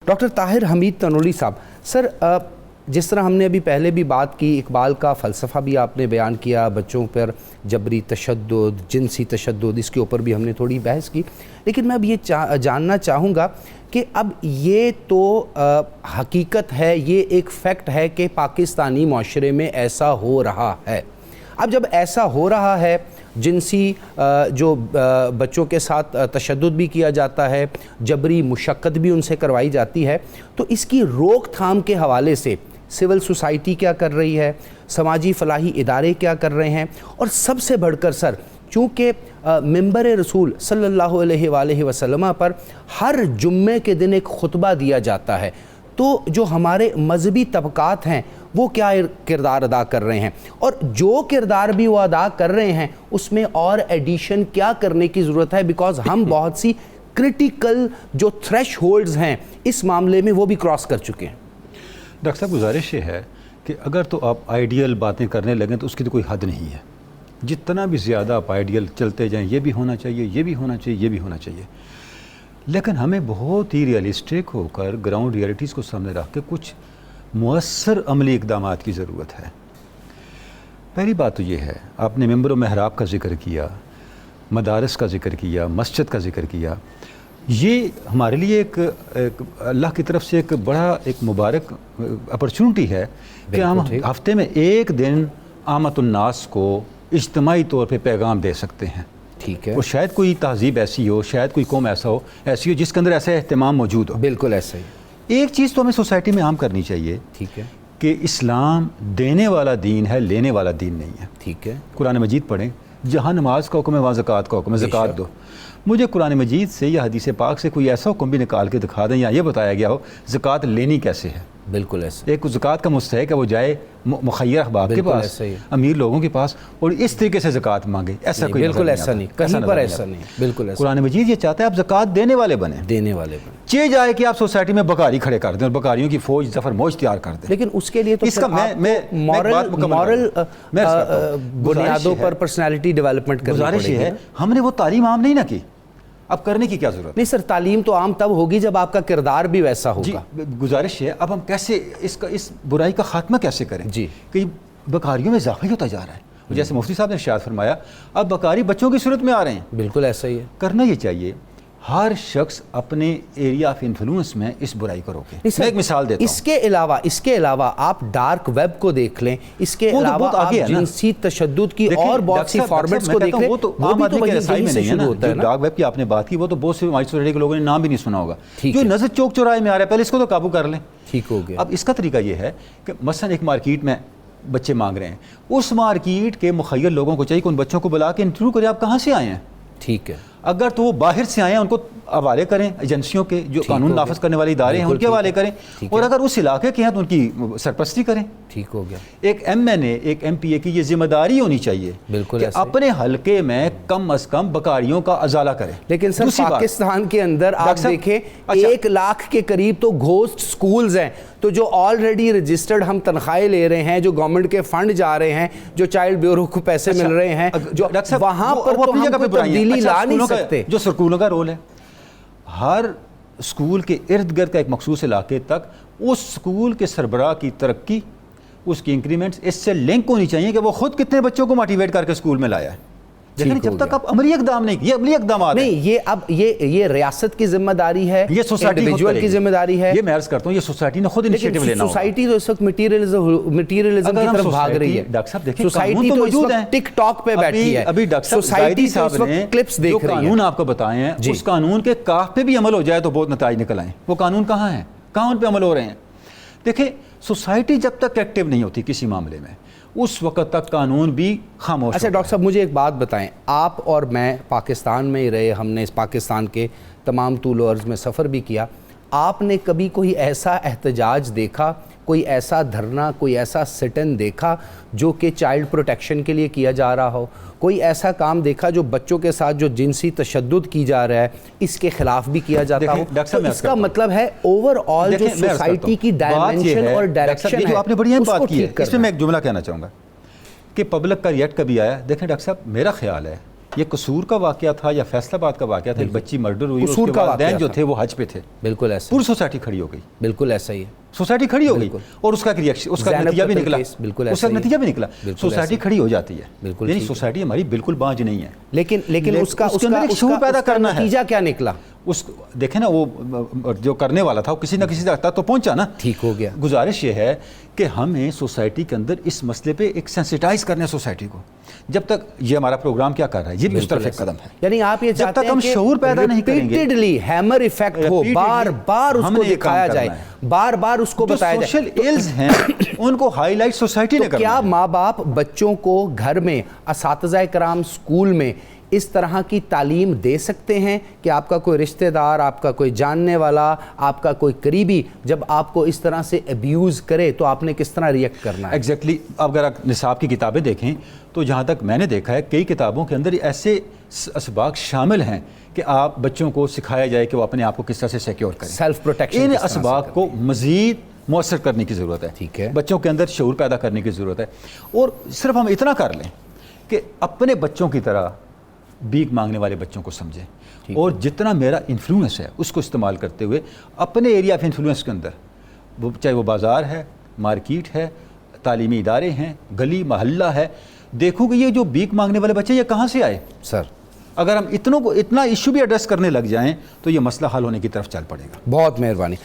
Doctor Tahir حمید تنولی صاحب، سر جس طرح ہم نے ابھی پہلے بھی بات کی، اقبال کا فلسفہ بھی آپ نے بیان کیا، بچوں پر جبری تشدد، جنسی تشدد، اس کے اوپر بھی ہم نے تھوڑی بحث کی، لیکن میں اب یہ جاننا چاہوں گا کہ اب یہ تو حقیقت ہے، یہ ایک فیکٹ ہے کہ پاکستانی معاشرے میں ایسا ہو رہا ہے۔ اب جب ایسا ہو رہا ہے، جنسی جو بچوں کے ساتھ تشدد بھی کیا جاتا ہے، جبری مشقت بھی ان سے کروائی جاتی ہے، تو اس کی روک تھام کے حوالے سے سول سوسائٹی کیا کر رہی ہے، سماجی فلاحی ادارے کیا کر رہے ہیں، اور سب سے بڑھ کر سر چونکہ منبر رسول صلی اللہ علیہ وآلہ وسلم پر ہر جمعے کے دن ایک خطبہ دیا جاتا ہے، تو جو ہمارے مذہبی طبقات ہیں وہ کیا کردار ادا کر رہے ہیں، اور جو کردار بھی وہ ادا کر رہے ہیں اس میں اور ایڈیشن کیا کرنے کی ضرورت ہے، بیکاز ہم بہت سی کرٹیکل جو تھریش ہولڈز ہیں اس معاملے میں وہ بھی کراس کر چکے ہیں۔ ڈاکٹر صاحب گزارش یہ ہے کہ اگر تو آپ آئیڈیل باتیں کرنے لگیں تو اس کی تو کوئی حد نہیں ہے، جتنا بھی زیادہ آپ آئیڈیل چلتے جائیں، یہ بھی ہونا چاہیے، یہ بھی ہونا چاہیے، یہ بھی ہونا چاہیے، لیکن ہمیں بہت ہی ریئلسٹک ہو کر گراؤنڈ ریئلٹیز کو سامنے رکھ کے کچھ مؤثر عملی اقدامات کی ضرورت ہے۔ پہلی بات تو یہ ہے، آپ نے منبر و محراب کا ذکر کیا، مدارس کا ذکر کیا، مسجد کا ذکر کیا، یہ ہمارے لیے ایک اللہ کی طرف سے ایک بڑا ایک مبارک اپرچونٹی ہے کہ ہم ہفتے میں ایک دن عامت الناس کو اجتماعی طور پہ پیغام دے سکتے ہیں۔ ٹھیک ہے، اور شاید کوئی تہذیب ایسی ہو، شاید کوئی قوم ایسی ہو جس کے اندر ایسا اہتمام موجود ہو۔ بالکل ایسا ہی۔ ایک چیز تو ہمیں سوسائٹی میں عام کرنی چاہیے، ٹھیک ہے، کہ اسلام دینے والا دین ہے، لینے والا دین نہیں ہے۔ ٹھیک ہے، قرآن مجید پڑھیں، جہاں نماز کا حکم ہے وہاں زکوٰۃ کا حکم ہے، زکوٰۃ دو۔ مجھے قرآن مجید سے یا حدیث پاک سے کوئی ایسا حکم بھی نکال کے دکھا دیں یا یہ بتایا گیا ہو زکوٰۃ لینی کیسے ہے۔ بالکل ایسا، ایک زکوٰۃ کا مستحق ہے وہ جائے مخیر احباب کے پاس، امیر لوگوں کے پاس، اور اس طریقے سے زکوٰۃ مانگے، ایسا کوئی بالکل ایسا نہیں، کہیں پر ایسا نہیں، بالکل ایسا۔ قرآن مجید یہ چاہتا ہے آپ زکوٰۃ دینے والے بنیں، دینے والے بنیں، چاہے جائے کہ آپ سوسائٹی میں بکاری کھڑے کر دیں اور بکاریوں کی فوج ظفر موج تیار کر دیں، لیکن اس کے لیے تو اس کا مورل بنیادوں پر پرسنالٹی ڈیولپمنٹ کرنی پڑے گی۔ گزارش یہ ہے، ہم نے وہ تعلیم عام نہیں نہ کی، اب کرنے کی کیا ضرورت؟ نہیں سر، تعلیم تو عام تب ہوگی جب آپ کا کردار بھی ویسا ہوگا۔ گزارش ہے، اب ہم کیسے اس برائی کا خاتمہ کیسے کریں؟ جی، کہ بکاریوں میں اضافہ ہوتا جا رہا ہے، جیسے مفتی صاحب نے ارشاد فرمایا اب بکاری بچوں کی صورت میں آ رہے ہیں۔ بالکل ایسا ہی ہے، کرنا یہ چاہیے ہر شخص اپنے ایریا آف انفلوئنس میں اس برائی کو روکے۔ میں ایک مثال دیتا ہوں، اس کے علاوہ آپ ڈارک ویب کو دیکھ لیں، اس کے علاوہ آپ جنسی تشدد کی اور بہت سی فارمیٹس کو دیکھ لیں، وہ تو عام آدمی کے رسائی میں نہیں ہے نا۔ جو ڈارک ویب کی آپ نے بات کی وہ تو بہت سے ہماری سوسائٹی کے لوگوں نے نام بھی نہیں سنا ہوگا، جو نظر چوک چوراہے میں آ رہا ہے، پہلے اس کو تو قابو کر لیں۔ ٹھیک ہو گیا۔ اب اس کا طریقہ یہ ہے کہ مثلا ایک مارکیٹ میں بچے مانگ رہے ہیں، اس مارکیٹ کے مخیر لوگوں کو چاہیے کہ ان بچوں کو بلا کے انٹرویو کریں، آپ کہاں سے آئے ہیں۔ ٹھیک ہے، اگر تو وہ باہر سے آئے ہیں ان کو حوالے کریں ایجنسیوں کے، جو قانون نافذ کرنے والے ادارے ہیں ان کے حوالے کریں، اور اگر اس علاقے کے ہیں تو ان کی سرپرستی کریں۔ ٹھیک ہو گیا۔ ایک ایم این اے، ایک ایم پی اے کی یہ ذمہ داری ہونی چاہیے کہ اپنے حلقے میں کم از کم بکاریوں کا ازالہ کریں۔ لیکن سر پاکستان کے اندر آپ دیکھیں 1 لاکھ کے قریب تو گھوسٹ سکولز ہیں، تو جو آلریڈی رجسٹرڈ ہم تنخواہیں لے رہے ہیں، جو گورنمنٹ کے فنڈ جا رہے ہیں، جو چائلڈ بیورو کو پیسے مل رہے ہیں، جو وہاں پر تو ہم کوئی تبدیلی لا نہیں سکتے۔ جو سکولوں کا رول ہے، ہر اسکول کے ارد گرد کا ایک مخصوص علاقے تک اس اسکول کے سربراہ کی ترقی، اس کی انکریمنٹس اس سے لنک ہونی چاہیے کہ وہ خود کتنے بچوں کو موٹیویٹ کر کے اسکول میں لایا ہے۔ لیکن جب تک آپ عملی اقدام نہیں، یہ عملی اقدامات نہیں، یہ اب یہ ریاست کی ذمہ داری ہے، یہ سوسائٹی کی ذمہ داری ہے۔ یہ میں عرض کرتا ہوں یہ سوسائٹی نے خود انیشیٹو لینا ہوگا۔ سوسائٹی تو اس وقت مٹیریلزم کی طرف بھاگ رہی ہے۔ ڈاکٹر صاحب دیکھیں، سوسائٹی تو موجود ہے، ٹک ٹاک پہ بیٹھی ہے۔ ابھی ڈاکٹر صاحب سوسائٹی صاحب نے کلپس دیکھ رہی ہے، جو قانون آپ کو بتائے ہیں اس قانون کے کاف پہ بھی عمل ہو جائے تو بہت نتائج نکل آئیں۔ وہ قانون کہاں ہیں، کہاں ان پہ عمل ہو رہے ہیں؟ دیکھیں، سوسائٹی جب تک ایکٹیو نہیں ہوتی کسی معاملے میں اس وقت تک قانون بھی خاموش۔ اچھا ڈاکٹر صاحب مجھے ایک بات بتائیں، آپ اور میں پاکستان میں ہی رہے، ہم نے اس پاکستان کے تمام طول و عرض میں سفر بھی کیا، آپ نے کبھی کوئی ایسا احتجاج دیکھا، کوئی ایسا دھرنا، کوئی ایسا سٹن دیکھا جو کہ چائلڈ پروٹیکشن کے لیے کیا جا رہا ہو؟ کوئی ایسا کام دیکھا جو بچوں کے ساتھ جو جنسی تشدد کی جا رہا ہے اس کے خلاف بھی کیا جاتا ہو؟ تو اس کا مطلب ہے اوور آل جو سوسائٹی کی ڈائمنشن اور ڈائریکشن ہے، آپ نے بڑی اہم بات کی ہے، اس میں ایک جملہ کہنا چاہوں گا کہ پبلک کا ریئیکٹ کبھی آیا۔ دیکھیں ڈاکٹر صاحب، میرا خیال ہے یہ قصور کا واقعہ تھا یا فیصل آباد کا واقعہ تھا، ایک بچی مرڈر ہوئی، اس قصور کے کا والدین واقعہ جو تھا۔ تھے وہ حج پہ تھے، بالکل ایسا پوری سوسائٹی کھڑی ہو گئی، بالکل ایسا ہی ہے، سوسائٹی کھڑی ہو گئی، اور اس کا ایک ریئیکشن، اس کا زینب نتیجہ بھی قتل نکلا، کیس، بالکل اس کا ایسا ہی نتیجہ بھی نکلا، بالکل سوسائٹی ایسا ہی، کھڑی ہو جاتی ہے، بالکل یعنی ٹھیک ہے۔ سوسائٹی ہماری بالکل بانج نہیں ہے، لیکن اس کا کے اندر ایک شعور پیدا کرنا ہے۔ نتیجہ کیا نکلا؟ اس دیکھیں نا، وہ جو کرنے والا تھا وہ کسی نہ کسی تک تو پہنچا نا، ٹھیک ہو گیا۔ گزارش یہ ہے کہ ہمیں سوسائٹی کے اندر اس مسئلے پہ ایک سینسیٹائز کرنا ہے سوسائٹی کو۔ جب تک یہ ہمارا پروگرام کیا کر رہا ہے، یہ بھی اس طرف ایک قدم ہے، یعنی آپ یہ جب چاہتے تک ہیں ہم کہ شعور پیدا نہیں کریں گے، ریپیٹڈلی ہیمر ایفیکٹ ہو، بار بار اس ہم کو نے یہ کام دکھایا کرنا جائے، ہے۔ بار بار اس کو جو بتایا جائے۔ سوشل ایلز ہیں ان کو ہائی لائٹ سوسائٹی نے تو کرنا کیا ہے۔ ماں باپ بچوں کو گھر میں، اساتذہ کرام اسکول میں اس طرح کی تعلیم دے سکتے ہیں کہ آپ کا کوئی رشتہ دار، آپ کا کوئی جاننے والا، آپ کا کوئی قریبی جب آپ کو اس طرح سے ابیوز کرے تو آپ نے کس طرح ریئیکٹ کرنا ہے؟ ایگزیکٹلی، اگر آپ نصاب کی کتابیں دیکھیں تو جہاں تک میں نے دیکھا ہے، کئی کتابوں کے اندر ایسے اسباق شامل ہیں کہ آپ بچوں کو سکھایا جائے کہ وہ اپنے آپ کو کس طرح سے سیکیور کریں، سیلف پروٹیکشن ان اسباق کو مزید مؤثر کرنے کی ضرورت ہے، ٹھیک ہے، بچوں کے اندر شعور پیدا کرنے کی ضرورت ہے، اور صرف ہم اتنا کر لیں کہ اپنے بچوں کی طرح بھیک مانگنے والے بچوں کو سمجھیں، اور جتنا میرا انفلوئنس ہے اس کو استعمال کرتے ہوئے اپنے ایریا آف انفلوئنس کے اندر، چاہے وہ بازار ہے، مارکیٹ ہے، تعلیمی ادارے ہیں، گلی محلہ ہے، دیکھو کہ یہ جو بھیک مانگنے والے بچے یہ کہاں سے آئے۔ سر اگر ہم اتنا ایشو بھی ایڈریس کرنے لگ جائیں تو یہ مسئلہ حل ہونے کی طرف چل پڑے گا۔ بہت مہربانی۔